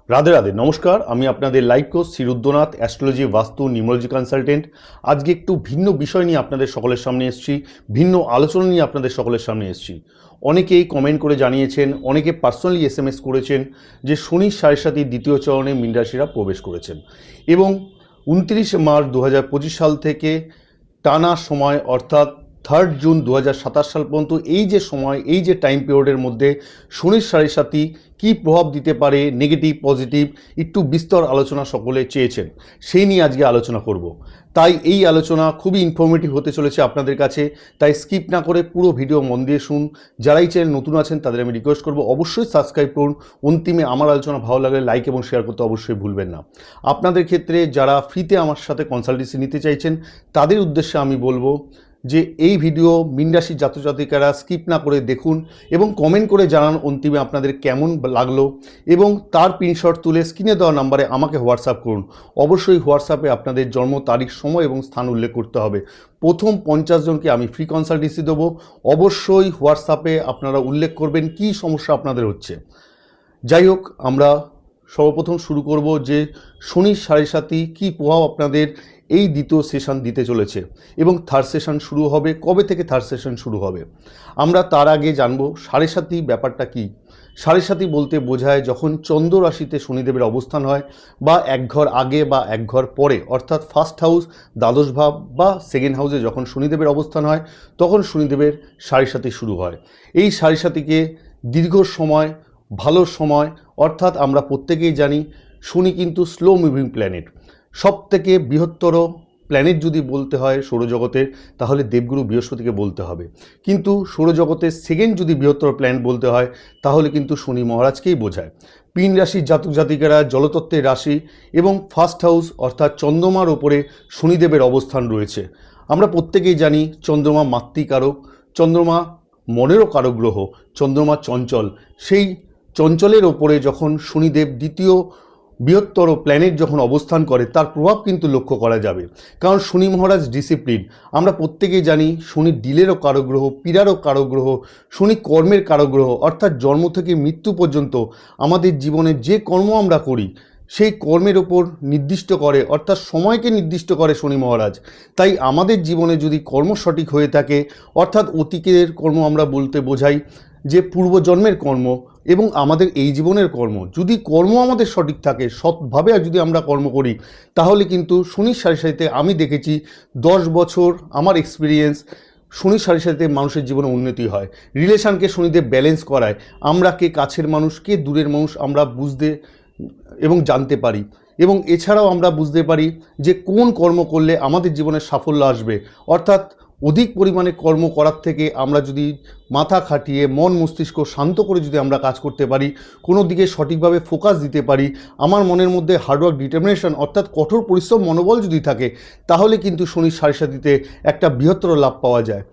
রাধে রাধে, নমস্কার। আমি আপনাদের life coach Shri Rudranath, astrology, বাস্তু, নিউমোলজি কনসালটেন্ট। আজকে একটু ভিন্ন বিষয় নিয়ে আপনাদের সকলের সামনে এসেছি, ভিন্ন আলোচনা নিয়ে আপনাদের সকলের সামনে এসেছি। অনেকেই কমেন্ট করে জানিয়েছেন, অনেকে পার্সোনালি SMS করেছেন যে শনির সাড়ে সাতির দ্বিতীয় চরণে মীন রাশিরা প্রবেশ করেছেন এবং 29 মার্চ 2025 সাল থেকে টানা সময় অর্থাৎ 3 জুন 2027 সাল পর্যন্ত এই যে সময়, এই যে টাইম পিরিয়ডের মধ্যে শনির সাড়ে সাতি কী প্রভাব দিতে পারে, নেগেটিভ পজিটিভ, একটু বিস্তর আলোচনা সকলে চেয়েছেন, সেই নিয়ে আজকে আলোচনা করব। তাই এই আলোচনা খুবই ইনফরমেটিভ হতে চলেছে আপনাদের কাছে, তাই স্কিপ না করে পুরো ভিডিও মন দিয়ে শুন। যারাই চ্যানেল নতুন আছেন তাদের আমি রিকোয়েস্ট করব অবশ্যই সাবস্ক্রাইব করুন। অন্তিমে আমার আলোচনা ভালো লাগলে লাইক এবং শেয়ার করতে অবশ্যই ভুলবেন না। আপনাদের ক্ষেত্রে যারা ফ্রিতে আমার সাথে কনসালটেন্সি নিতে চাইছেন তাদের উদ্দেশ্যে আমি বলবো যে এই ভিডিও মীন রাশির জাতক জাতিকারা স্কিপ না করে দেখুন এবং কমেন্ট করে জানান অন্তিমে আপনাদের কেমন লাগলো, এবং তার প্রিন্টশট তুলে স্ক্রিনে দেওয়া নাম্বারে আমাকে হোয়াটসঅ্যাপ করুন। অবশ্যই হোয়াটসঅ্যাপে আপনাদের জন্ম তারিখ, সময় এবং স্থান উল্লেখ করতে হবে। প্রথম 50 জনকে আমি ফ্রি কনসালটেন্সি দেবো। অবশ্যই হোয়াটসঅ্যাপে আপনারা উল্লেখ করবেন কী সমস্যা আপনাদের হচ্ছে। যাই হোক, আমরা সর্বপ্রথম শুরু করব যে শনির সাড়ে সাতি কী প্রভাব আপনাদের এই দ্বিতীয় সেশন দিতে চলেছে এবং থার্ড সেশন শুরু হবে কবে থেকে, থার্ড সেশন শুরু হবে আমরা তার আগে জানবো সাড়ে সাতি ব্যাপারটা কি। সাড়ে সাতি বলতে বোঝায় যখন চন্দ্র রাশিতে শনিদেবের অবস্থান হয়, বা এক ঘর আগে বা এক ঘর পরে, অর্থাৎ ফার্স্ট হাউস, দ্বাদশ ভাব বা সেকেন্ড হাউসে যখন শনিদেবের অবস্থান হয় তখন শনিদেবের সাড়ে সাতি শুরু হয়। এই সাড়ে সাতিকে দীর্ঘ সময়, ভালো সময়, অর্থাৎ আমরা প্রত্যেকেই জানি শনি কিন্তু স্লো মুভিং প্ল্যানেট। সব থেকে বৃহত্তর প্ল্যানেট যদি বলতে হয় সৌরজগতের, তাহলে দেবগুরু বৃহস্পতিকে বলতে হবে, কিন্তু সৌরজগতের সেকেন্ড যদি বৃহত্তর প্ল্যানেট বলতে হয় তাহলে কিন্তু শনি মহারাজকেই বোঝায়। মীন রাশির জাতক জাতিকারা জলতত্ত্বের রাশি এবং ফার্স্ট হাউস অর্থাৎ চন্দ্রমার ওপরে শনিদেবের অবস্থান রয়েছে। আমরা প্রত্যেকেই জানি চন্দ্রমা মাতৃকারক, চন্দ্রমা মনেরও কারক গ্রহ, চন্দ্রমা চঞ্চল। সেই চঞ্চলের ওপরে যখন শনিদেব দ্বিতীয় বৃহত্তর প্ল্যানেট যখন অবস্থান করে তার প্রভাব কিন্তু লক্ষ্য করা যাবে, কারণ শনি মহারাজ ডিসিপ্লিন। আমরা প্রত্যেকেই জানি শনি ডিলেরও কারক গ্রহ, পীড়ারও কারক গ্রহ, শনি কর্মের কারক গ্রহ, অর্থাৎ জন্ম থেকে মৃত্যু পর্যন্ত আমাদের জীবনে যে কর্ম আমরা করি সেই কর্মের ওপর নির্দিষ্ট করে, অর্থাৎ সময়কে নির্দিষ্ট করে শনি মহারাজ। তাই আমাদের জীবনে যদি কর্ম সঠিক হয়ে থাকে, অর্থাৎ অতীতের কর্ম আমরা বলতে বোঝাই যে পূর্বজন্মের কর্ম এবং আমাদের এই জীবনের কর্ম, যদি কর্ম আমাদের সঠিক থাকে, সৎভাবে যদি আমরা কর্ম করি, তাহলে কিন্তু শনির সাড়ে সাথে আমি দেখেছি 10 বছর আমার এক্সপিরিয়েন্স, শনির সাড়ে সাথে মানুষের জীবনে উন্নতি হয়। রিলেশনকে শনিদেব ব্যালেন্স করায়, আমরা কে কাছের মানুষ কে দূরের মানুষ আমরা বুঝতে এবং জানতে পারি, এবং এছাড়াও আমরা বুঝতে পারি যে কোন কর্ম করলে আমাদের জীবনে সাফল্য আসবে। অর্থাৎ অধিক পরিমাণে কর্ম করার থেকে আমরা যদি মাথা খাটিয়ে মন মস্তিষ্ক শান্ত করে যদি আমরা কাজ করতে পারি, কোনো দিকে সঠিকভাবে ফোকাস দিতে পারি, আমার মনের মধ্যে হার্ডওয়ার্ক ডিটারমিনেশন অর্থাৎ কঠোর পরিশ্রম মনোবল যদি থাকে, তাহলে কিন্তু শনির সাড়ে সাতিতে একটা বৃহত্তর লাভ পাওয়া যায়।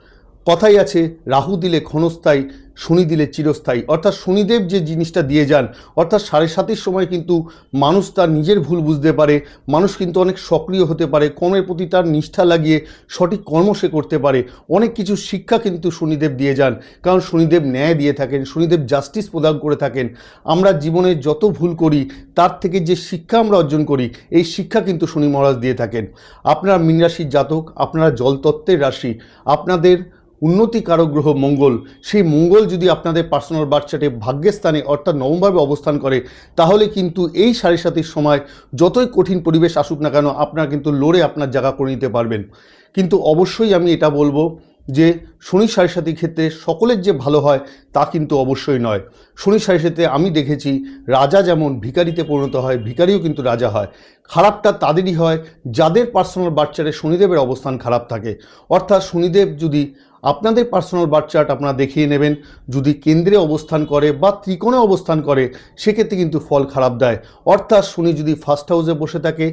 কথাই আছে, রাহু দিলে ক্ষণস্থায়ী, শনি দিলে চিরস্থায়ী। অর্থাৎ শনিদেব যে জিনিসটা দিয়ে যান, অর্থাৎ সাড়ে সাতির সময় কিন্তু মানুষ তার নিজের ভুল বুঝতে পারে, মানুষ কিন্তু অনেক সক্রিয় হতে পারে, কর্মের প্রতি তার নিষ্ঠা লাগিয়ে সঠিক কর্ম সে করতে পারে। অনেক কিছু শিক্ষা কিন্তু শনিদেব দিয়ে যান, কারণ শনিদেব ন্যায় দিয়ে থাকেন, শনিদেব জাস্টিস প্রদান করে থাকেন। আমরা জীবনে যত ভুল করি তার থেকে যে শিক্ষা আমরা অর্জন করি, এই শিক্ষা কিন্তু শনি মহারাজ দিয়ে থাকেন। আপনারা মীন রাশির জাতক, আপনারা জলতত্ত্বের রাশি, আপনাদের উন্নতি কারক গ্রহ মঙ্গল, সেই মঙ্গল যদি আপনাদের পার্সোনাল বার্থ চার্টে ভাগ্যের স্থানে অর্থাৎ নবমভাবে অবস্থান করে, তাহলে কিন্তু এই সাড়ে সাতির সময় যতই কঠিন পরিবেশ আসুক না কেন আপনারা কিন্তু লড়ে আপনার জায়গা করে নিতে পারবেন। কিন্তু অবশ্যই আমি এটা বলবো যে শনি সাড়ে সাতির ক্ষেত্রে সকলের যে ভালো হয় তা কিন্তু অবশ্যই নয়। শনি সাড়ে সাতিতে আমি দেখেছি রাজা যেমন ভিখারিতে পরিণত হয়, ভিখারিও কিন্তু রাজা হয়। খারাপটা তাদেরই হয় যাদের পার্সোনাল বার্থ চার্টে শনিদেবের অবস্থান খারাপ থাকে। অর্থাৎ শনিদেব যদি আপনাদের পার্সোনাল বার্থ চার্ট আপনারা দেখিয়ে নেবেন, যদি কেন্দ্রে অবস্থান করে বা ত্রিকোণে অবস্থান করে, সেক্ষেত্রে কিন্তু ফল খারাপ দেয়। অর্থাৎ শনি যদি ফার্স্ট হাউসে বসে থাকে,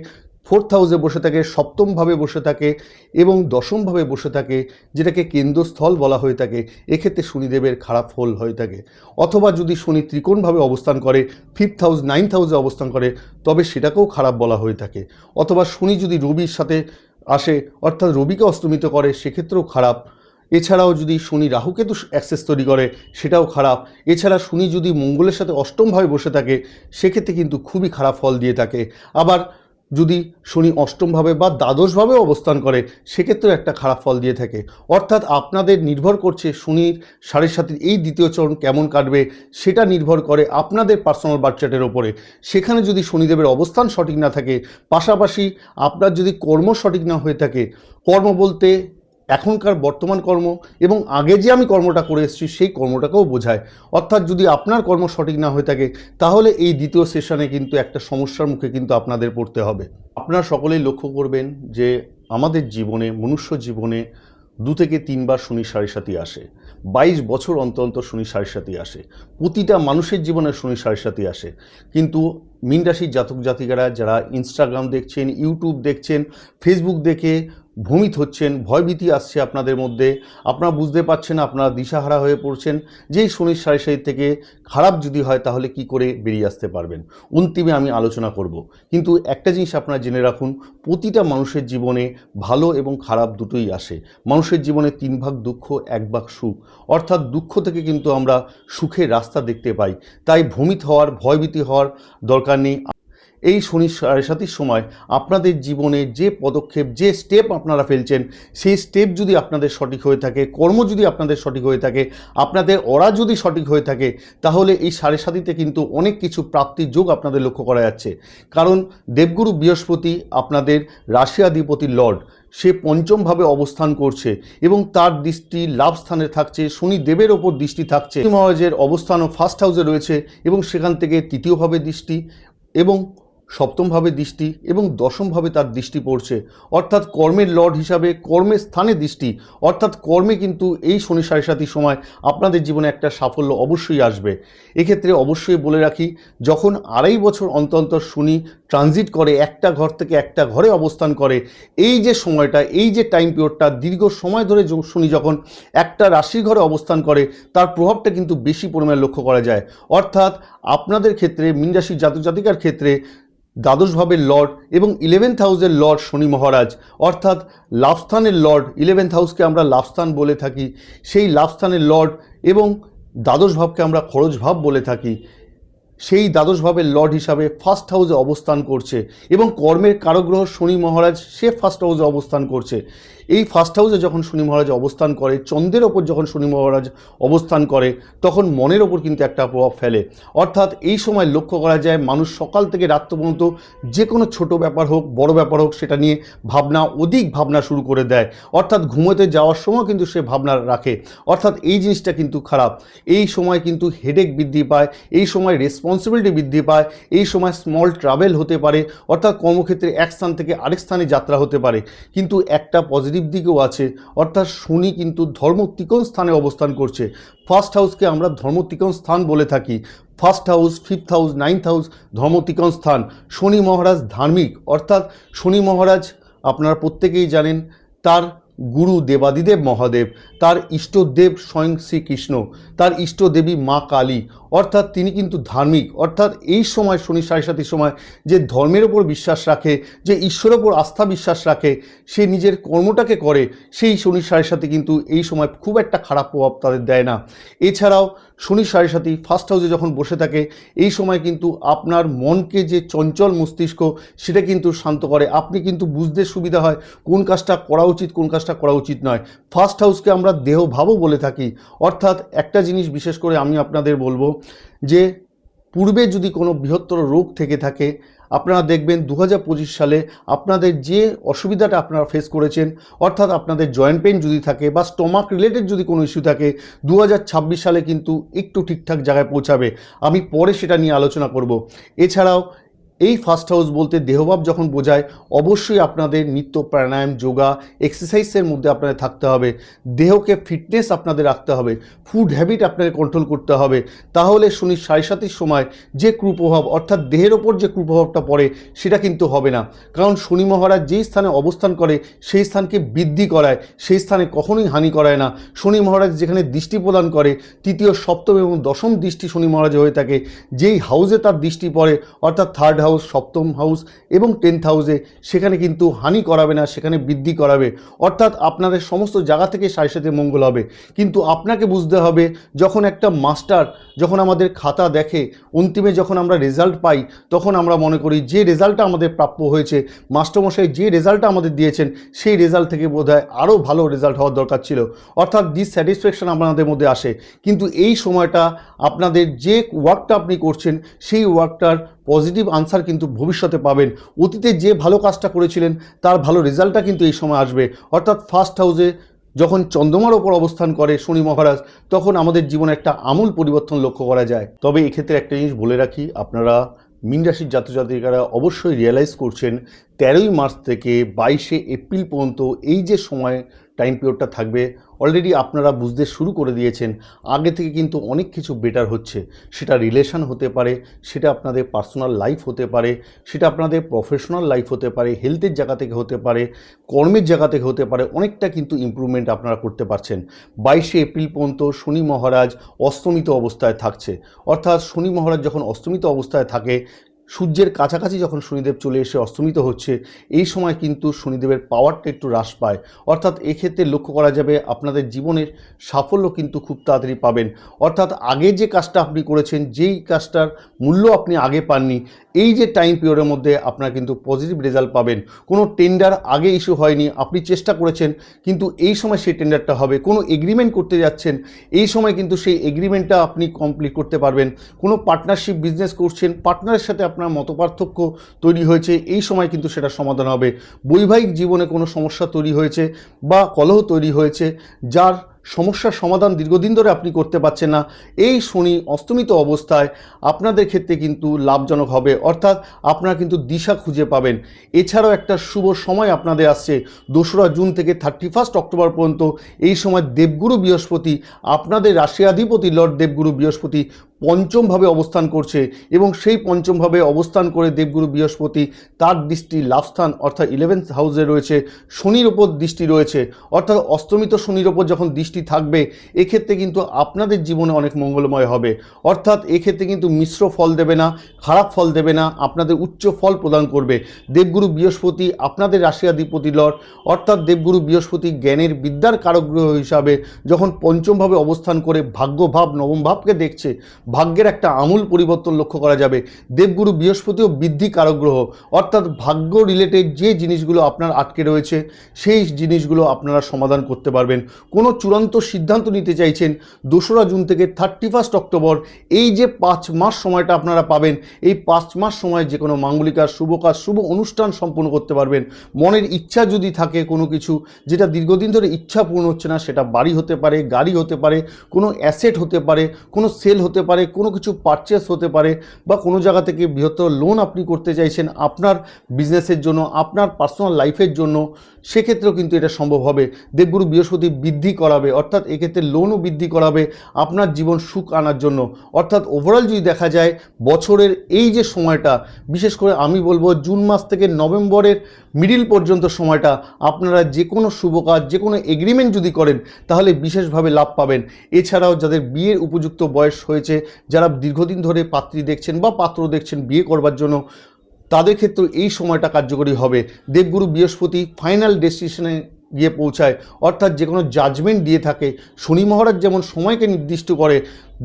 ফোর্থ হাউসে বসে থাকে, সপ্তমভাবে বসে থাকে এবং দশমভাবে বসে থাকে, যেটাকে কেন্দ্রস্থল বলা হয়ে থাকে, এক্ষেত্রে শনিদেবের খারাপ ফল হয়ে থাকে। অথবা যদি শনি ত্রিকোণভাবে অবস্থান করে, ফিফথ হাউস, নাইন্থ হাউসে অবস্থান করে, তবে সেটাকেও খারাপ বলা হয়ে থাকে। অথবা শনি যদি রবির সাথে আসে, অর্থাৎ রবিকে অস্তমিত করে, সেক্ষেত্রেও খারাপ। এছাড়াও যদি শনি রাহুকেতু অ্যাক্সেস তৈরি করে সেটাও খারাপ। এছাড়া শনি যদি মঙ্গলের সাথে অষ্টমভাবে বসে থাকে সেক্ষেত্রে কিন্তু খুবই খারাপ ফল দিয়ে থাকে। আবার যদি শনি অষ্টমভাবে বা দ্বাদশভাবে অবস্থান করে সেক্ষেত্রেও একটা খারাপ ফল দিয়ে থাকে। অর্থাৎ আপনাদের নির্ভর করছে শনির সাড়ে সাতির এই দ্বিতীয় চরণ কেমন কাটবে সেটা নির্ভর করে আপনাদের পার্সোনাল বার্থ চার্টের ওপরে। সেখানে যদি শনিদেবের অবস্থান সঠিক না থাকে, পাশাপাশি আপনার যদি কর্ম সঠিক না হয়ে থাকে, কর্ম বলতে এখনকার বর্তমান কর্ম এবং আগে যে আমি কর্মটা করে এসেছি সেই কর্মটাকেও বোঝায়। অর্থাৎ যদি আপনার কর্ম সঠিক না হয়ে থাকে তাহলে এই দ্বিতীয় সেশনে কিন্তু একটা সমস্যার মুখে কিন্তু আপনাদের পড়তে হবে। আপনারা সকলেই লক্ষ্য করবেন যে আমাদের জীবনে, মনুষ্য জীবনে 2 থেকে 3 বার শনির সাড়ে সাতি আসে। 22 বছর অন্তর অন্তর শনির সাড়ে সাতি আসে। প্রতিটা মানুষের জীবনে শনির সাড়ে সাতি আসে। কিন্তু মীন রাশির জাতক জাতিকারা যারা ইনস্টাগ্রাম দেখছেন, ইউটিউব দেখছেন, ফেসবুক দেখে ভ্রমিত হচ্ছেন, ভয়ভীতি আসছে আপনাদের মধ্যে, আপনারা বুঝতে পারছেন না, আপনারা দিশাহারা হয়ে পড়ছেন যে এই শনির সাড়ে সাতি থেকে খারাপ যদি হয় তাহলে কি করে বেরিয়ে আসতে পারবেন, অন্তিমে আমি আলোচনা করব। কিন্তু একটা জিনিস আপনারা জেনে রাখুন, প্রতিটা মানুষের জীবনে ভালো এবং খারাপ দুটোই আসে। মানুষের জীবনে 3 ভাগ দুঃখ, 1 ভাগ সুখ। অর্থাৎ দুঃখ থেকে কিন্তু আমরা সুখের রাস্তা দেখতে পাই। তাই ভ্রমিত হওয়ার, ভয়ভীতি হওয়ার দরকার নেই। এই শনির সাড়ে সাতির সময় আপনাদের জীবনে যে পদক্ষেপ, যে স্টেপ আপনারা ফেলছেন সেই স্টেপ যদি আপনাদের সঠিক হয়ে থাকে, কর্ম যদি আপনাদের সঠিক হয়ে থাকে, আপনাদের অরা যদি সঠিক হয়ে থাকে, তাহলে এই সাড়ে সাতিতে কিন্তু অনেক কিছু প্রাপ্তির যোগ আপনাদের লক্ষ্য করা যাচ্ছে। কারণ দেবগুরু বৃহস্পতি আপনাদের রাশিয়াধিপতি লর্ড, সে পঞ্চমভাবে অবস্থান করছে এবং তার দৃষ্টি লাভ স্থানে থাকছে, শনি দেবের ওপর দৃষ্টি থাকছে। মহারাজের অবস্থানও ফার্স্ট হাউসে রয়েছে এবং সেখান থেকে তৃতীয়ভাবে দৃষ্টি এবং সপ্তমভাবে দৃষ্টি এবং দশমভাবে তার দৃষ্টি পড়ছে। অর্থাৎ কর্মের লর্ড হিসাবে কর্মের স্থানে দৃষ্টি। অর্থাৎ কর্মে কিন্তু এই শনি সাড়ে সাতির সময় আপনাদের জীবনে একটা সাফল্য অবশ্যই আসবে। এক্ষেত্রে অবশ্যই বলে রাখি, যখন 2.5 বছর অন্তর অন্তর শনি ট্রানজিট করে, একটা ঘর থেকে একটা ঘরে অবস্থান করে, এই যে সময়টা, এই যে টাইম পিরিয়ডটা, দীর্ঘ সময় ধরে শনি যখন একটা রাশির ঘরে অবস্থান করে তার প্রভাবটা কিন্তু বেশি পরিমাণে লক্ষ্য করা যায়। অর্থাৎ আপনাদের ক্ষেত্রে, মীন রাশির জাতক জাতিকার ক্ষেত্রে দ্বাদশ ভাবের লর্ড এবং 11th হাউসের লর্ড শনি মহারাজ, অর্থাৎ লাভস্থানের লর্ড, 11th হাউসকে আমরা লাভস্থান বলে থাকি, সেই লাভস্থানের লর্ড এবং দ্বাদশ ভাবকে আমরা খরচ ভাব বলে থাকি, সেই দ্বাদশ ভাবের লর্ড হিসাবে ফার্স্ট হাউসে অবস্থান করছে এবং কর্মের কারগ্রহ শনি মহারাজ সে ফার্স্ট হাউসে অবস্থান করছে। এই ফার্স্ট হাউসে যখন শনি মহারাজ অবস্থান করে, চন্দ্রের ওপর যখন শনি মহারাজ অবস্থান করে, তখন মনের ওপর কিন্তু একটা প্রভাব ফেলে। অর্থাৎ এই সময় লক্ষ্য করা যায় মানুষ সকাল থেকে রাত্র পর্যন্ত যে কোনো ছোট ব্যাপার হোক, বড় ব্যাপার হোক, সেটা নিয়ে অধিক ভাবনা শুরু করে দেয়। অর্থাৎ ঘুমোতে যাওয়ার সময় কিন্তু সে ভাবনা রাখে। অর্থাৎ এই জিনিসটা কিন্তু খারাপ। এই সময় কিন্তু হেডেক বৃদ্ধি পায়, এই সময় রেসপন্সিবিলিটি বৃদ্ধি পায়, এই সময় স্মল ট্রাভেল হতে পারে, অর্থাৎ কর্মক্ষেত্রে এক স্থান থেকে আরেক স্থানে যাত্রা হতে পারে। কিন্তু একটা পজিটিভ দিকেও আছে, অর্থাৎ শনি কিন্তু ধর্ম ত্রিকোণ স্থানে অবস্থান করছে। ফার্স্ট হাউসকে আমরা ধর্ম ত্রিকোণ স্থান বলে থাকি। First house, 5th house, 9th house ধর্ম ত্রিকোণ স্থান। শনি মহারাজ ধার্মিক, অর্থাৎ শনি মহারাজ আপনারা প্রত্যেকেই জানেন তার গুরু দেবাদিদেব মহাদেব, তার ইষ্টদেব স্বয়ং শ্রীকৃষ্ণ, তার ইষ্টদেবী মা কালী, অর্থাৎ তিনি কিন্তু ধার্মিক। অর্থাৎ এই সময় শনি সাড়ে সাতির সময় যে ধর্মের ওপর বিশ্বাস রাখে, যে ঈশ্বরের ওপর আস্থা বিশ্বাস রাখে, সে নিজের কর্মটাকে করে, সেই শনি সাড়ে সাতি কিন্তু এই সময় খুব একটা খারাপ প্রভাব তাদের দেয় না। এছাড়াও শনি সাড়ে সাতি ফার্স্ট হাউসে যখন বসে থাকে এই সময় কিন্তু আপনার মনকে যে চঞ্চল মস্তিষ্ক সেটা কিন্তু শান্ত করে। আপনি কিন্তু বুঝতে সুবিধা হয় কোন কাজটা করা উচিত, কোন কাজটা করা উচিত নয়। ফার্স্ট হাউসকে আমরা দেহ ভাবও বলে থাকি। অর্থাৎ একটা জিনিস বিশেষ করে আমি আপনাদের বলবো যে পূর্বে যদি কোনো বৃহত্তর রোগ থেকে থাকে, আপনারা দেখবেন 2025 সালে আপনাদের যে অসুবিধাটা আপনারা ফেস করেছেন, অর্থাৎ আপনাদের জয়েন্ট পেইন যদি থাকে বা স্টমাক রিলেটেড যদি কোনো ইস্যু থাকে, 2026 সালে কিন্তু একটু ঠিকঠাক জায়গায় পৌঁছাবে। আমি পরে সেটা নিয়ে আলোচনা করব। এছাড়াও এই ফার্স্ট হাউস বলতে দেহভাব যখন বোঝায়, অবশ্যই আপনাদের নিত্য প্রাণায়াম, যোগা, এক্সারসাইজের মধ্যে আপনাদের থাকতে হবে। দেহকে ফিটনেস আপনাদের রাখতে হবে, ফুড হ্যাবিট আপনাকে কন্ট্রোল করতে হবে। তাহলে শনি সাড়ে সাতির সময় যে কুপ্রভাব, অর্থাৎ দেহের ওপর যে কুপ্রভাবটা পড়ে সেটা কিন্তু হবে না। কারণ শনি মহারাজ যেই স্থানে অবস্থান করে সেই স্থানকে বৃদ্ধি করায়, সেই স্থানে কখনোই হানি করায় না। শনি মহারাজ যেখানে দৃষ্টি প্রদান করে, তৃতীয়, সপ্তম এবং দশম দৃষ্টি শনি মহারাজ হয়ে থাকে, যেই হাউসে তার দৃষ্টি পড়ে, অর্থাৎ থার্ড হাউস, সপ্তম হাউস এবং 10th হাউসে, সেখানে কিন্তু হানি করাবে না, সেখানে বৃদ্ধি করাবে। অর্থাৎ আপনাদের সমস্ত জায়গা থেকে সাড়ে সাথে মঙ্গল হবে। কিন্তু আপনাকে বুঝতে হবে, যখন একটা মাস্টার যখন আমাদের খাতা দেখে, অন্তিমে যখন আমরা রেজাল্ট পাই, তখন আমরা মনে করি যে রেজাল্টটা আমাদের প্রাপ্য হয়েছে, মাস্টারমশাই যে রেজাল্টটা আমাদের দিয়েছেন, সেই রেজাল্ট থেকে বোধহয় আরও ভালো রেজাল্ট হওয়ার দরকার ছিল। অর্থাৎ ডিসস্যাটিসফ্যাকশন আপনাদের মধ্যে আসে। কিন্তু এই সময়টা আপনাদের যে ওয়ার্কটা আপনি করছেন, সেই ওয়ার্কটার পজিটিভ আনসার কিন্তু ভবিষ্যতে পাবেন। অতীতে যে ভালো কাজটা করেছিলেন তার ভালো রেজাল্টটা কিন্তু এই সময় আসবে। অর্থাৎ ফার্স্ট হাউসে যখন চন্দ্রমার ওপর অবস্থান করে শনি মহারাজ, তখন আমাদের জীবনে একটা আমূল পরিবর্তন লক্ষ্য করা যায়। তবে এক্ষেত্রে একটা জিনিস বলে রাখি, আপনারা মীন রাশির জাতজাতিকারা অবশ্যই রিয়েলাইজ করছেন 13ই মার্চ থেকে 22শে এপ্রিল পর্যন্ত এই যে সময় টাইম পিরিয়ডটা থাকবে, অলরেডি আপনারা বুঝতে শুরু করে দিয়েছেন আগে থেকে কিন্তু অনেক কিছু বেটার হচ্ছে। সেটা রিলেশন হতে পারে, সেটা আপনাদের পার্সোনাল লাইফ হতে পারে, সেটা আপনাদের প্রফেশনাল লাইফ হতে পারে, হেলথের জায়গা থেকে হতে পারে, কর্মের জায়গা থেকে হতে পারে। অনেকটা কিন্তু ইমপ্রুভমেন্ট আপনারা করতে পারছেন। 22শে এপ্রিল পর্যন্ত শনি মহারাজ অস্তমিত অবস্থায় থাকছে। অর্থাৎ শনি মহারাজ যখন অস্তমিত অবস্থায় থাকে, সূর্যের কাছাকাছি যখন শনিদেব চলে এসে অস্তমিত হচ্ছে, এই সময় কিন্তু শনিদেবের পাওয়ারটা একটু হ্রাস পায়। অর্থাৎ এক্ষেত্রে লক্ষ্য করা যাবে আপনাদের জীবনের সাফল্য কিন্তু খুব তাড়াতাড়ি পাবেন। অর্থাৎ আগে যে কাজটা আপনি করেছেন, যেই কাজটার মূল্য আপনি আগে পাননি, এই যে টাইম পিরিয়ডের মধ্যে আপনারা কিন্তু পজিটিভ রেজাল্ট পাবেন। কোনো টেন্ডার আগে ইস্যু হয়নি, আপনি চেষ্টা করেছেন, কিন্তু এই সময় সেই টেন্ডারটা হবে। কোনো এগ্রিমেন্ট করতে যাচ্ছেন, এই সময় কিন্তু সেই এগ্রিমেন্টটা আপনি কমপ্লিট করতে পারবেন। কোনো পার্টনারশিপ বিজনেস করছেন, পার্টনারের সাথে আপনার মতপার্থক্য তৈরি হয়েছে, এই সময় কিন্তু সেটা সমাধান হবে। বৈবাহিক জীবনে কোনো সমস্যা তৈরি হয়েছে বা কলহ তৈরি হয়েছে, যার সমস্যার সমাধান দীর্ঘদিন ধরে আপনি করতে পারছেন না, এই শনি অস্তমিত অবস্থায় আপনাদের ক্ষেত্রে কিন্তু লাভজনক হবে। অর্থাৎ আপনারা কিন্তু দিশা খুঁজে পাবেন। এছাড়াও একটা শুভ সময় আপনাদের আসছে 2রা জুন থেকে 31 অক্টোবর পর্যন্ত। এই সময় দেবগুরু বৃহস্পতি, আপনাদের রাশিয়াধিপতি লর্ড দেবগুরু বৃহস্পতি পঞ্চমভাবে অবস্থান করছে, এবং সেই পঞ্চমভাবে অবস্থান করে দেবগুরু বৃহস্পতি তার দৃষ্টি লাভস্থান অর্থাৎ 11th হাউসে রয়েছে, শনির ওপর দৃষ্টি রয়েছে। অর্থাৎ অস্তমিত শনির ওপর যখন দৃষ্টি থাকবে, এক্ষেত্রে কিন্তু আপনাদের জীবনে অনেক মঙ্গলময় হবে। অর্থাৎ এক্ষেত্রে কিন্তু মিশ্র ফল দেবে না, খারাপ ফল দেবে না, আপনাদের উচ্চ ফল প্রদান করবে। দেবগুরু বৃহস্পতি আপনাদের রাশিয়াধিপতি লর্ড, অর্থাৎ দেবগুরু বৃহস্পতি জ্ঞানের বিদ্যার কারকগ্রহ হিসাবে যখন পঞ্চমভাবে অবস্থান করে ভাগ্যভাব নবম ভাবকে দেখছে, ভাগ্যের একটা আমূল পরিবর্তন লক্ষ্য করা যাবে। দেবগুরু বৃহস্পতিও বৃদ্ধি কারক গ্রহ, অর্থাৎ ভাগ্য রিলেটেড যে জিনিসগুলো আপনার আটকে রয়েছে, সেই জিনিসগুলো আপনারা সমাধান করতে পারবেন। কোনো চূড়ান্ত সিদ্ধান্ত নিতে চাইছেন, 2রা জুন থেকে 31 অক্টোবর, এই যে 5 মাস সময়টা আপনারা পাবেন, এই 5 মাস সময় যে কোনো মাঙ্গলিক কাজ, শুভ কাজ, শুভ অনুষ্ঠান সম্পন্ন করতে পারবেন। মনের ইচ্ছা যদি থাকে কোনো কিছু, যেটা দীর্ঘদিন ধরে ইচ্ছা পূর্ণ হচ্ছে না, সেটা বাড়ি হতে পারে, গাড়ি হতে পারে, কোনো অ্যাসেট হতে পারে, কোনো সেল হতে পারে, কোনো কিছু পারচেস হতে পারে, বা কোনো জায়গা থেকে বৃহত্তর লোন আপনি করতে চাইছেন আপনার বিজনেসের জন্য, আপনার পার্সোনাল লাইফের জন্য, সেক্ষেত্রেও কিন্তু এটা সম্ভব হবে। দেবগুরু বৃহস্পতি বৃদ্ধি করাবে, অর্থাৎ এক্ষেত্রে লোনও বৃদ্ধি করাবে আপনার জীবন সুখ আনার জন্য। অর্থাৎ ওভারঅল যদি দেখা যায়, বছরের এই যে সময়টা, বিশেষ করে আমি বলবো জুন মাস থেকে নভেম্বরের মিডিল পর্যন্ত সময়টা, আপনারা যে কোনো শুভ কাজ, যে কোনো এগ্রিমেন্ট যদি করেন, তাহলে বিশেষভাবে লাভ পাবেন। এছাড়াও যাদের বিয়ের উপযুক্ত বয়স হয়েছে, যারা দীর্ঘদিন ধরে পাত্রী দেখছেন বা পাত্র দেখছেন বিয়ে করবার জন্য, তাদের ক্ষেত্রে এই সময়টা কার্যকরী হবে। দেবগুরু বৃহস্পতি ফাইনাল ডেস্টিনেশনে গিয়ে পৌঁছায়, অর্থাৎ যে কোনো জাজমেন্ট দিয়ে থাকে। শনি মহারাজ যেমন সময়কে নির্দিষ্ট করে,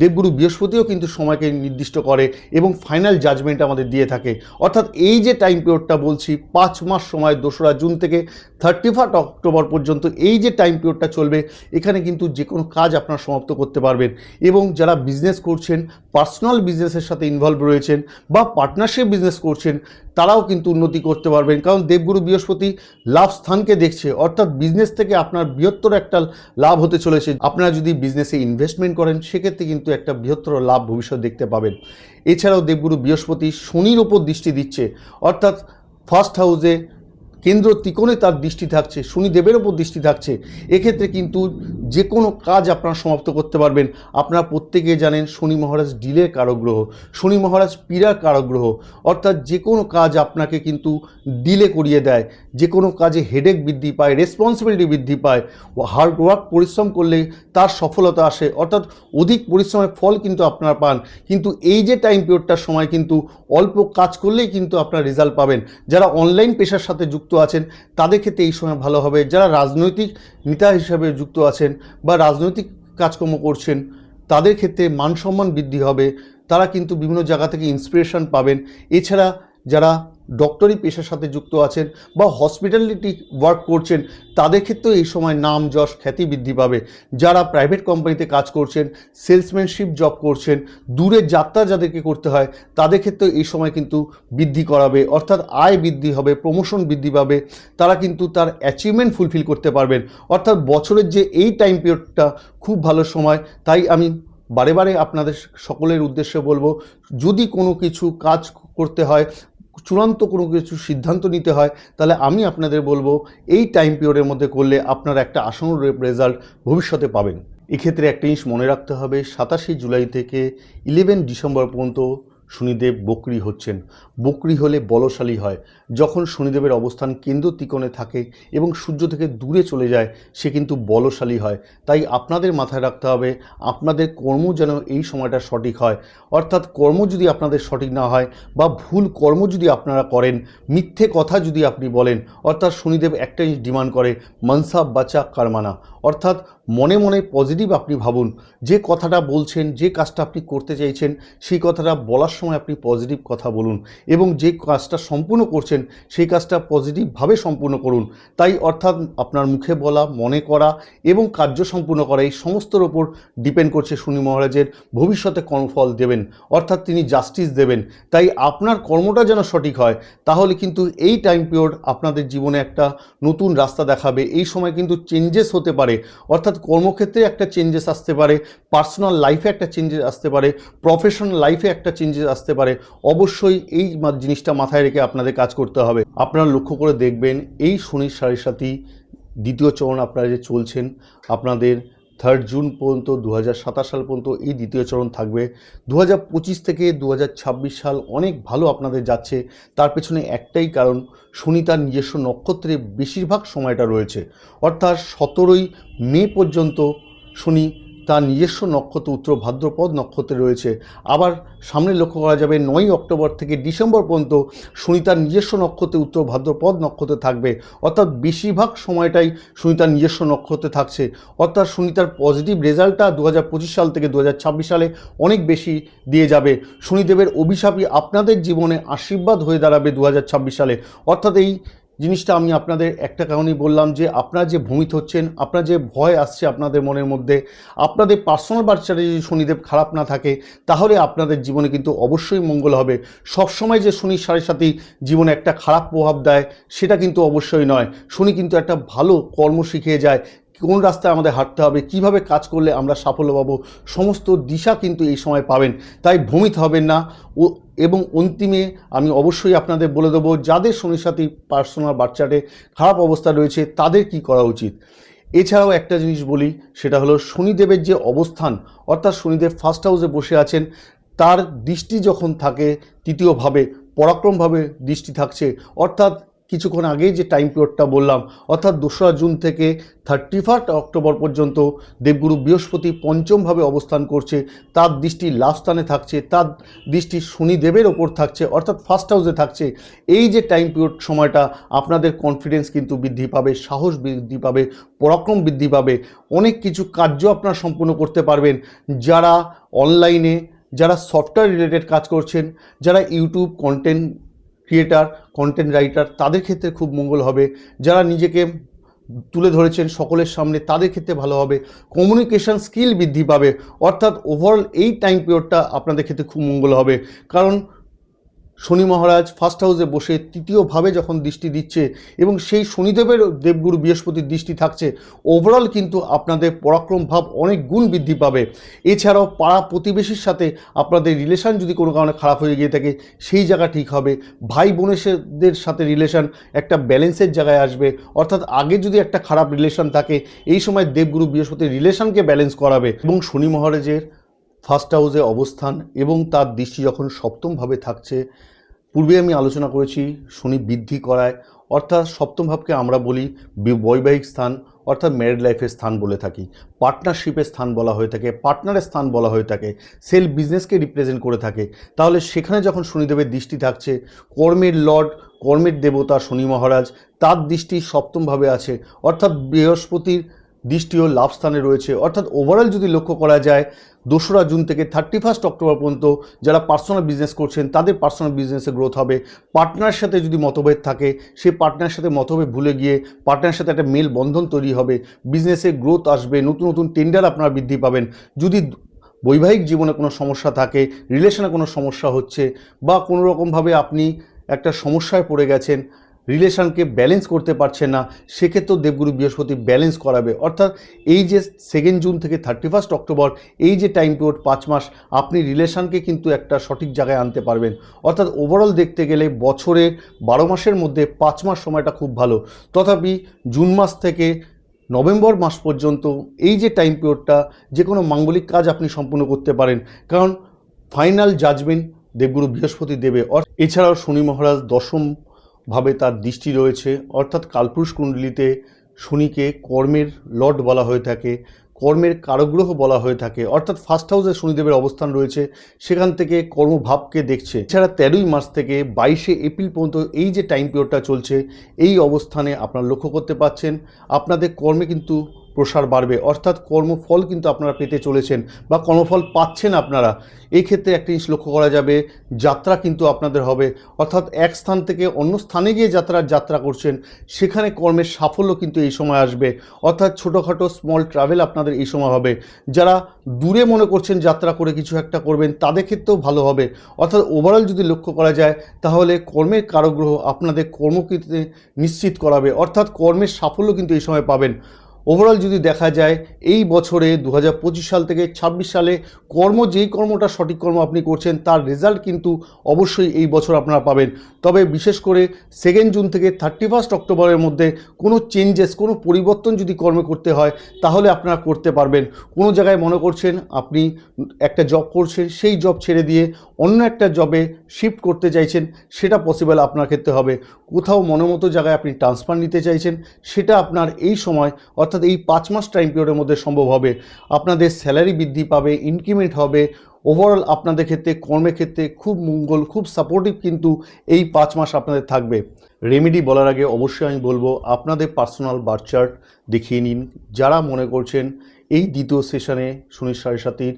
দেবগুরু বৃহস্পতিও কিন্তু সময়কে নির্দিষ্ট করে এবং ফাইনাল জাজমেন্ট আমাদের দিয়ে থাকে। অর্থাৎ এই যে টাইম পিরিয়ডটা বলছি, 5 মাস সময় 2রা জুন থেকে 31 অক্টোবর পর্যন্ত, এই যে টাইম পিরিয়ডটা চলবে, এখানে কিন্তু যে কোনো কাজ আপনারা সমাপ্ত করতে পারবেন। এবং যারা বিজনেস করছেন, পার্সোনাল বিজনেসের সাথে ইনভলভ রয়েছেন বা পার্টনারশিপ বিজনেস করছেন, তারাও কিন্তু উন্নতি করতে পারবেন। কারণ দেবগুরু বৃহস্পতি লাভ স্থানকে দেখছে, অর্থাৎ বিজনেস থেকে আপনার বৃহত্তর একটা লাভ হতে চলেছে। আপনারা যদি বিজনেসে ইনভেস্টমেন্ট করেন, সেক্ষেত্রে কিন্তু একটা বৃহত্তর লাভ ভবিষ্যৎ দেখতে পাবেন। এছাড়াও দেবগুরু বৃহস্পতি শনির ওপর দৃষ্টি দিচ্ছে, অর্থাৎ ফার্স্ট হাউসে কেন্দ্র ত্রিকোণে তার দৃষ্টি থাকছে, শনিদেবের ওপর দৃষ্টি থাকছে। এক্ষেত্রে কিন্তু যে কোনো কাজ আপনারা সমাপ্ত করতে পারবেন। আপনারা প্রত্যেকে জানেন শনি মহারাজ ডিলের কারক গ্রহ, শনি মহারাজ পীড়ার কারক গ্রহ, অর্থাৎ যে কোনো কাজ আপনাকে কিন্তু ডিলে করিয়ে দেয়, যে কোনো কাজে হেডেক বৃদ্ধি পায়, রেসপন্সিবিলিটি বৃদ্ধি পায়। হার্ড ওয়ার্ক পরিশ্রম করলে তার সফলতা আসে, অর্থাৎ অধিক পরিশ্রমের ফল কিন্তু আপনারা পান। কিন্তু এই যে টাইম পিরিয়ডটার সময় কিন্তু অল্প কাজ করলেই কিন্তু আপনারা রেজাল্ট পাবেন। যারা অনলাইন পেশার সাথে যুক্ত আছেন তাদের ক্ষেত্রে এই সময় ভালো হবে। যারা রাজনৈতিক নেতা হিসাবে যুক্ত আছেন বা রাজনৈতিক কাজকর্ম করছেন তাদের ক্ষেত্রে মান সম্মান বৃদ্ধি হবে, তারা কিন্তু বিভিন্ন জায়গা থেকে ইন্সপিরেশন পাবেন। এছাড়া যারা ডক্টরি পেশার সাথে যুক্ত আছেন বা হসপিটালিটি ওয়ার্ক করছেন তাদের ক্ষেত্রেও এই সময় নাম যশ খ্যাতি বৃদ্ধি পাবে। যারা প্রাইভেট কোম্পানিতে কাজ করছেন, সেলসম্যানশিপ জব করছেন, দূরের যাত্রা যাদেরকে করতে হয় তাদের ক্ষেত্রেও এই সময় কিন্তু বৃদ্ধি করাবে, অর্থাৎ আয় বৃদ্ধি হবে, প্রমোশন বৃদ্ধি পাবে, তারা কিন্তু তার অ্যাচিভমেন্ট ফুলফিল করতে পারবেন। অর্থাৎ বছরের যে এই টাইম পিরিয়ডটা খুব ভালো সময়। তাই আমি বারে বারে আপনাদের সকলের উদ্দেশ্যে বলবো, যদি কোনো কিছু কাজ করতে হয়, চূড়ান্ত কোনো কিছু সিদ্ধান্ত নিতে হয়, তাহলে আমি আপনাদের বলবো এই টাইম পিরিয়ডের মধ্যে করলে আপনারা একটা আসন্ন রেজাল্ট ভবিষ্যতে পাবেন। এক্ষেত্রে একটা জিনিস মনে রাখতে হবে, 27 জুলাই থেকে 11 ডিসেম্বর পর্যন্ত শনিদেব বক্রী হচ্ছেন। বক্রী হলে বলশালী হয়। যখন শনিদেবের অবস্থান কেন্দ্র ত্রিকোণে থাকে এবং সূর্য থেকে দূরে চলে যায় সে কিন্তু বলশালী হয়। তাই আপনাদের মাথায় রাখতে হবে আপনাদের কর্ম যেন এই সময়টা সঠিক হয়। অর্থাৎ কর্ম যদি আপনাদের সঠিক না হয় বা ভুল কর্ম যদি আপনারা করেন, মিথ্যে কথা যদি আপনি বলেন, অর্থাৎ শনিদেব একটা জিনিস ডিমান্ড করে, মনসা বাচা কারমানা, অর্থাৎ মনে মনে পজিটিভ আপনি ভাবুন। যে কথাটা বলছেন, যে কাজটা আপনি করতে চাইছেন সেই কথাটা বলার সময় আপনি পজিটিভ কথা বলুন এবং যে কাজটা সম্পূর্ণ করছেন সেই কাজটা পজিটিভভাবে সম্পূর্ণ করুন। তাই অর্থাৎ আপনার মুখে বলা, মনে করা এবং কার্য সম্পূর্ণ করা এই সমস্তর ওপর ডিপেন্ড করছে শনি মহারাজের ভবিষ্যতে কর্মফল দেবেন, অর্থাৎ তিনি জাস্টিস দেবেন। তাই আপনার কর্মটা যেন সঠিক হয়, তাহলে কিন্তু এই টাইম পিরিয়ড আপনাদের জীবনে একটা নতুন রাস্তা দেখাবে। এই সময় কিন্তু চেঞ্জেস হতে পারে, অর্থাৎ কর্মক্ষেত্রে একটা চেঞ্জেস আসতে পারে, পার্সোনাল লাইফে একটা চেঞ্জেস আসতে পারে, প্রফেশনাল লাইফে একটা চেঞ্জেস আসতে পারে। অবশ্যই এই জিনিসটা মাথায় রেখে আপনাদের কাজ করতে হবে। আপনারা লক্ষ্য করে দেখবেন এই শনির সাড়ে দ্বিতীয় চরণ আপনারা যে চলছেন, আপনাদের 3 জুন পর্যন্ত 2027 সাল পর্যন্ত এই দ্বিতীয় চরণ থাকবে। 2025 থেকে 2026 সাল অনেক ভালো আপনাদের যাচ্ছে। তার পেছনে একটাই কারণ, শনি তার নিজস্ব নক্ষত্রে বেশিরভাগ সময়টা রয়েছে, অর্থাৎ 17ই মে পর্যন্ত শনি তার নিজস্ব নক্ষত্র উত্তর ভাদ্রপদ নক্ষত্রে রয়েছে। আবার সামনে লক্ষ্য করা যাবে 9ই অক্টোবর থেকে ডিসেম্বর পর্যন্ত শনি তার নিজস্ব নক্ষত্রে উত্তর ভাদ্রপদ নক্ষত্রে থাকবে, অর্থাৎ বেশিরভাগ সময়টাই শনি তার নিজস্ব নক্ষত্রে থাকছে। অর্থাৎ শনি তার পজিটিভ রেজাল্টটা 2025 সাল থেকে 2026 সালে অনেক বেশি দিয়ে যাবে। শনিদেবের অভিশাপই আপনাদের জীবনে আশীর্বাদ হয়ে দাঁড়াবে 2026 সালে। অর্থাৎ এই জিনিসটা আমি আপনাদের একটা কারণেই বললাম যে আপনারা যে ভ্রমিত হচ্ছেন, আপনার যে ভয় আসছে আপনাদের মনের মধ্যে, আপনাদের পার্সোনাল বার্চারে যদি শনিদেব খারাপ না থাকে তাহলে আপনাদের জীবনে কিন্তু অবশ্যই মঙ্গল হবে। সবসময় যে শনির সাড়ে জীবনে একটা খারাপ প্রভাব দেয় সেটা কিন্তু অবশ্যই নয়। শনি কিন্তু একটা ভালো কর্ম শিখিয়ে যায়, কোন রাস্তায় আমাদের হাঁটতে হবে, কিভাবে কাজ করলে আমরা সাফল্য পাবো, সমস্ত দিশা কিন্তু এই সময় পাবেন। তাই ভ্রমিত হবেন না। এবং অন্তিমে আমি অবশ্যই আপনাদের বলে দেবো যাদের শনির সাথে পার্সোনাল বার্চার্টে খারাপ অবস্থা রয়েছে তাদের কি করা উচিত। এছাড়াও একটা জিনিস বলি, সেটা হলো শনিদেবের যে অবস্থান, অর্থাৎ শনিদেব ফার্স্ট হাউসে বসে আছেন, তার দৃষ্টি যখন থাকে তৃতীয়ভাবে পরাক্রমভাবে দৃষ্টি থাকছে, অর্থাৎ কিছুক্ষণ আগেই যে টাইম পিরিয়ডটা বললাম, অর্থাৎ 2রা জুন থেকে 31 অক্টোবর পর্যন্ত দেবগুরু বৃহস্পতি পঞ্চমভাবে অবস্থান করছে, তার দৃষ্টি লাভ স্থানে থাকছে, তার দৃষ্টি শনিদেবের ওপর থাকছে, অর্থাৎ ফার্স্ট হাউসে থাকছে। এই যে টাইম পিরিয়ড সময়টা আপনাদের কনফিডেন্স কিন্তু বৃদ্ধি পাবে, সাহস বৃদ্ধি পাবে, পরাক্রম বৃদ্ধি পাবে, অনেক কিছু কার্য আপনারা সম্পূর্ণ করতে পারবেন। যারা অনলাইনে, যারা সফটওয়্যার রিলেটেড কাজ করছেন, যারা YouTube content creator, content writer, তাদের ক্ষেত্রে খুব মঙ্গল হবে। যারা নিজেকে তুলে ধরেছেন সকলের সামনে তাদের ক্ষেত্রে ভালো হবে। কমিউনিকেশন স্কিল বৃদ্ধি পাবে, অর্থাৎ ওভারঅল এই টাইম পিরিয়ডটা আপনাদের ক্ষেত্রে খুব মঙ্গল হবে। কারণ শনি মহারাজ ফার্স্ট হাউসে বসে তৃতীয়ভাবে যখন দৃষ্টি দিচ্ছে এবং সেই শনিদেবের দেবগুরু বৃহস্পতির দৃষ্টি থাকছে, ওভারঅল কিন্তু আপনাদের পরাক্রম ভাব অনেক গুণ বৃদ্ধি পাবে। এছাড়াও পাড়া প্রতিবেশীর সাথে আপনাদের রিলেশন যদি কোনো কারণে খারাপ হয়ে গিয়ে থাকে সেই জায়গা ঠিক হবে। ভাই বোনেদের সাথে রিলেশন একটা ব্যালেন্সের জায়গায় আসবে, অর্থাৎ আগে যদি একটা খারাপ রিলেশন থাকে এই সময় দেবগুরু বৃহস্পতির রিলেশনকে ব্যালেন্স করাবে। এবং শনি মহারাজের ফার্স্ট হাউসে অবস্থান এবং তার দৃষ্টি যখন সপ্তমভাবে থাকছে, পূর্বে আমি আলোচনা করেছি শনি বৃদ্ধি করায়, অর্থাৎ সপ্তম ভাবকে আমরা বলি বৈবাহিক স্থান, অর্থাৎ ম্যারিড লাইফের স্থান বলে থাকি, পার্টনারশিপের স্থান বলা হয়ে থাকে, পার্টনারের স্থান বলা হয়ে থাকে, সেলফ বিজনেসকে রিপ্রেজেন্ট করে থাকে। তাহলে সেখানে যখন শনিদেবের দৃষ্টি থাকছে, কর্মের লর্ড, কর্মের দেবতা শনি মহারাজ, তার দৃষ্টি সপ্তমভাবে আছে, অর্থাৎ বৃহস্পতির দৃষ্টিও লাভ স্থানে রয়েছে। অর্থাৎ ওভারঅল যদি লক্ষ্য করা যায় 2রা জুন থেকে 31 অক্টোবর পর্যন্ত যারা পার্সোনাল বিজনেস করছেন তাদের পার্সোনাল বিজনেসে গ্রোথ হবে। পার্টনারের সাথে যদি মতভেদ থাকে সেই পার্টনারের সাথে মতভেদ ভুলে গিয়ে পার্টনারের সাথে একটা মেল বন্ধন তৈরি হবে, বিজনেসে গ্রোথ আসবে, নতুন নতুন টেন্ডার আপনারা বৃদ্ধি পাবেন। যদি বৈবাহিক জীবনে কোনো সমস্যা থাকে, রিলেশনে কোনো সমস্যা হচ্ছে বা কোনো রকমভাবে আপনি একটা সমস্যায় পড়ে গেছেন, রিলেশনকে ব্যালেন্স করতে পারছেন না, সেক্ষেত্রেও দেবগুরু বৃহস্পতি ব্যালেন্স করাবে। অর্থাৎ এই যে 2 জুন থেকে 31 অক্টোবর এই যে টাইম পিরিয়ড 5 মাস আপনি রিলেশনকে কিন্তু একটা সঠিক জায়গায় আনতে পারবেন। অর্থাৎ ওভারঅল দেখতে গেলে বছরে 12 মাসের মধ্যে 5 মাস সময়টা খুব ভালো। তথাপি জুন মাস থেকে নভেম্বর মাস পর্যন্ত এই যে টাইম পিরিয়ডটা যে কোনো মাঙ্গলিক কাজ আপনি সম্পূর্ণ করতে পারেন, কারণ ফাইনাল জাজমেন্ট দেবগুরু বৃহস্পতি দেবে। এছাড়াও শনি মহারাজ দশম ভাবে তার দৃষ্টি রয়েছে, অর্থাৎ কালপুরুষ কুণ্ডলিতে শনিকে কর্মের লর্ড বলা হয়ে থাকে, কর্মের কারগ্রহ বলা হয়ে থাকে। অর্থাৎ ফার্স্ট হাউসে শনিদেবের অবস্থান রয়েছে, সেখান থেকে কর্মভাবকে দেখছে। এছাড়া 13ই মার্চ থেকে 22শে এপ্রিল পর্যন্ত এই যে টাইম পিরিয়ডটা চলছে এই অবস্থানে আপনারা লক্ষ্য করতে পাচ্ছেন আপনাদের কর্মে কিন্তু প্রসার বাড়বে, অর্থাৎ কর্মফল কিন্তু আপনারা পেতে চলেছেন বা কর্মফল পাচ্ছেন আপনারা। এই ক্ষেত্রে একটা জিনিস লক্ষ্য করা যাবে, যাত্রা কিন্তু আপনাদের হবে, অর্থাৎ এক স্থান থেকে অন্য স্থানে গিয়ে যাত্রা করছেন, সেখানে কর্মের সাফল্য কিন্তু এই সময় আসবে। অর্থাৎ ছোটোখাটো স্মল ট্রাভেল আপনাদের এই সময় হবে। যারা দূরে মনে করছেন যাত্রা করে কিছু একটা করবেন তাদের ক্ষেত্রেও ভালো হবে। অর্থাৎ ওভারঅল যদি লক্ষ্য করা যায় তাহলে কর্মের কারগ্রহ আপনাদের কর্মকে নিশ্চিত করাবে, অর্থাৎ কর্মের সাফল্য কিন্তু এই সময় পাবেন। ওভারঅল যদি দেখা যায় এই বছরে 2025 সাল থেকে 26 সালে যেই কর্মটা সঠিক কর্ম আপনি করছেন তার রেজাল্ট কিন্তু অবশ্যই এই বছর আপনারা পাবেন। তবে বিশেষ করে 2 জুন থেকে 31 অক্টোবরের মধ্যে কোনো চেঞ্জেস, কোনো পরিবর্তন যদি কর্মে করতে হয় তাহলে আপনারা করতে পারবেন। কোনো জায়গায় মনে করছেন আপনি একটা জব করছেন, সেই জব ছেড়ে দিয়ে অন্য একটা জবে শিফট করতে চাইছেন, সেটা পসিবল আপনার ক্ষেত্রে হবে। কোথাও মনোমতো জায়গায় আপনি ট্রান্সফার নিতে চাইছেন, সেটা আপনার এই সময় অর্থাৎ এই 5 মাস টাইম পিরিয়ডের মধ্যে সম্ভব হবে। আপনাদের স্যালারি বৃদ্ধি পাবে, ইনক্রিমেন্ট হবে। ওভারঅল আপনাদের ক্ষেত্রে কর্মের ক্ষেত্রে খুব মঙ্গল, খুব সাপোর্টিভ কিন্তু এই 5 মাস আপনাদের থাকবে। রেমেডি বলার আগে অবশ্যই আমি বলবো আপনাদের পার্সোনাল বার্থ চার্ট দেখিয়ে নিন। যারা মনে করছেন এই দ্বিতীয় সেশনে শনির 7.5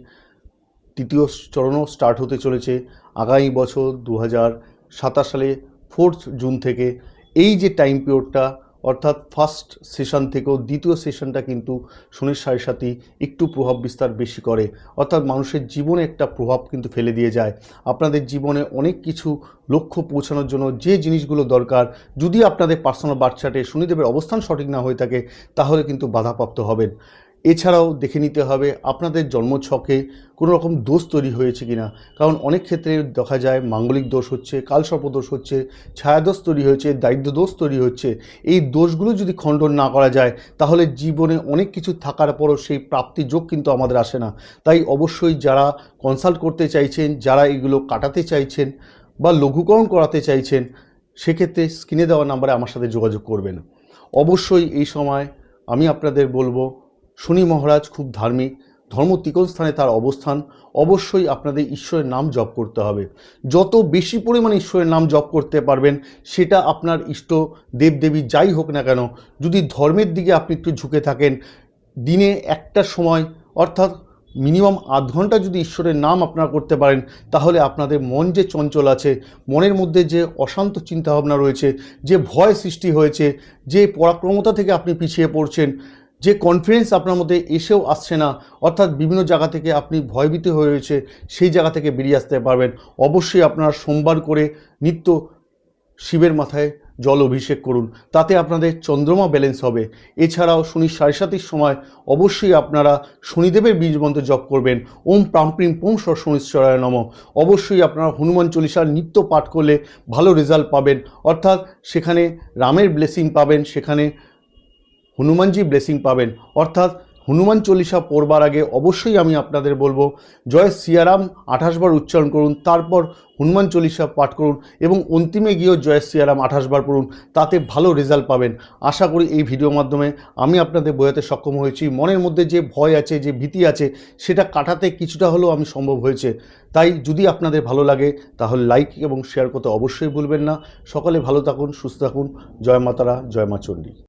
তৃতীয় চরণও স্টার্ট হতে চলেছে আগামী বছর 2027 সালে 4 জুন থেকে, এই যে টাইম পিরিয়ডটা অর্থাৎ ফার্স্ট সেশন থেকেও দ্বিতীয় সেশনটা কিন্তু শনির 7.5 একটু প্রভাব বিস্তার বেশি করে, অর্থাৎ মানুষের জীবনে একটা প্রভাব কিন্তু ফেলে দিয়ে যায়। আপনাদের জীবনে অনেক কিছু লক্ষ্য পৌঁছানোর জন্য যে জিনিসগুলো দরকার, যদি আপনাদের পার্সোনাল বার্থ চার্টে শনিদেবের অবস্থান সঠিক না হয়ে থাকে তাহলে কিন্তু বাধাপ্রাপ্ত হবেন। এছাড়াও দেখে নিতে হবে আপনাদের জন্মছকে কোনো রকম দোষ তৈরি হয়েছে কিনা, কারণ অনেক ক্ষেত্রে দেখা যায় মাঙ্গলিক দোষ হচ্ছে, কালসর্প দোষ হচ্ছে, ছায়াদোষ তৈরি হয়েছে, দারিদ্র দোষ তৈরি হচ্ছে। এই দোষগুলো যদি খণ্ডন না করা যায় তাহলে জীবনে অনেক কিছু থাকার পরও সেই প্রাপ্তি যোগ কিন্তু আমাদের আসে না। তাই অবশ্যই যারা কনসাল্ট করতে চাইছেন, যারা এগুলো কাটাতে চাইছেন বা লঘুকরণ করাতে চাইছেন, সেক্ষেত্রে স্ক্রিনে দেওয়া নাম্বারে আমার সাথে যোগাযোগ করবেন। অবশ্যই এই সময় আমি আপনাদের বলবো শনি মহারাজ খুব ধার্মিক, ধর্ম ত্রিকোণ স্থানে তার অবস্থান। অবশ্যই আপনাদের ঈশ্বরের নাম জপ করতে হবে। যত বেশি পরিমাণে ঈশ্বরের নাম জপ করতে পারবেন, সেটা আপনার ইষ্ট দেবদেবী যাই হোক না কেন, যদি ধর্মের দিকে আপনি একটু ঝুঁকে থাকেন, দিনে একটা সময় অর্থাৎ মিনিমাম আধ ঘন্টা যদি ঈশ্বরের নাম আপনারা করতে পারেন, তাহলে আপনাদের মন যে চঞ্চল আছে, মনের মধ্যে যে অশান্ত চিন্তাভাবনা রয়েছে, যে ভয় সৃষ্টি হয়েছে, যে পরাক্রমতা থেকে আপনি পিছিয়ে পড়ছেন, যে কনফিডেন্স আপনার মধ্যে এসেও আসছে না, অর্থাৎ বিভিন্ন জায়গা থেকে আপনি ভয়ভীত হয়ে রয়েছে, সেই জায়গা থেকে বেরিয়ে আসতে পারবেন। অবশ্যই আপনারা সোমবার করে নিত্য শিবের মাথায় জল অভিষেক করুন, তাতে আপনাদের চন্দ্রমা ব্যালেন্স হবে। এছাড়াও শনি 7:30 সময় অবশ্যই আপনারা শনিদেবের বীজ মন্ত্র জপ করবেন, ওম প্রাম প্রিম পোম শনিশ্চরায় নমঃ। অবশ্যই আপনারা হনুমান চল্লিশার নিত্য পাঠ করলে ভালো রেজাল্ট পাবেন, অর্থাৎ সেখানে রামের ব্লেসিং পাবেন, সেখানে হনুমানজি ব্লেসিং পাবেন। অর্থাৎ হনুমান চল্লিশা পড়বার আগে অবশ্যই আমি আপনাদের বলবো জয় সিয়ারাম 28 বার উচ্চারণ করুন, তারপর হনুমান চল্লিশা পাঠ করুন এবং অন্তিমে গিয়েও জয় সিয়ারাম 28 বার পড়ুন, তাতে ভালো রেজাল্ট পাবেন। আশা করি এই ভিডিওর মাধ্যমে আমি আপনাদের বোঝাতে সক্ষম হয়েছি। মনের মধ্যে যে ভয় আছে, যে ভীতি আছে, সেটা কাটাতে কিছুটা হলেও আমি সম্ভব হয়েছে। তাই যদি আপনাদের ভালো লাগে তাহলে লাইক এবং শেয়ার করতে অবশ্যই ভুলবেন না। সকলে ভালো থাকুন, সুস্থ থাকুন। জয় মাতারা, জয় মা চণ্ডী।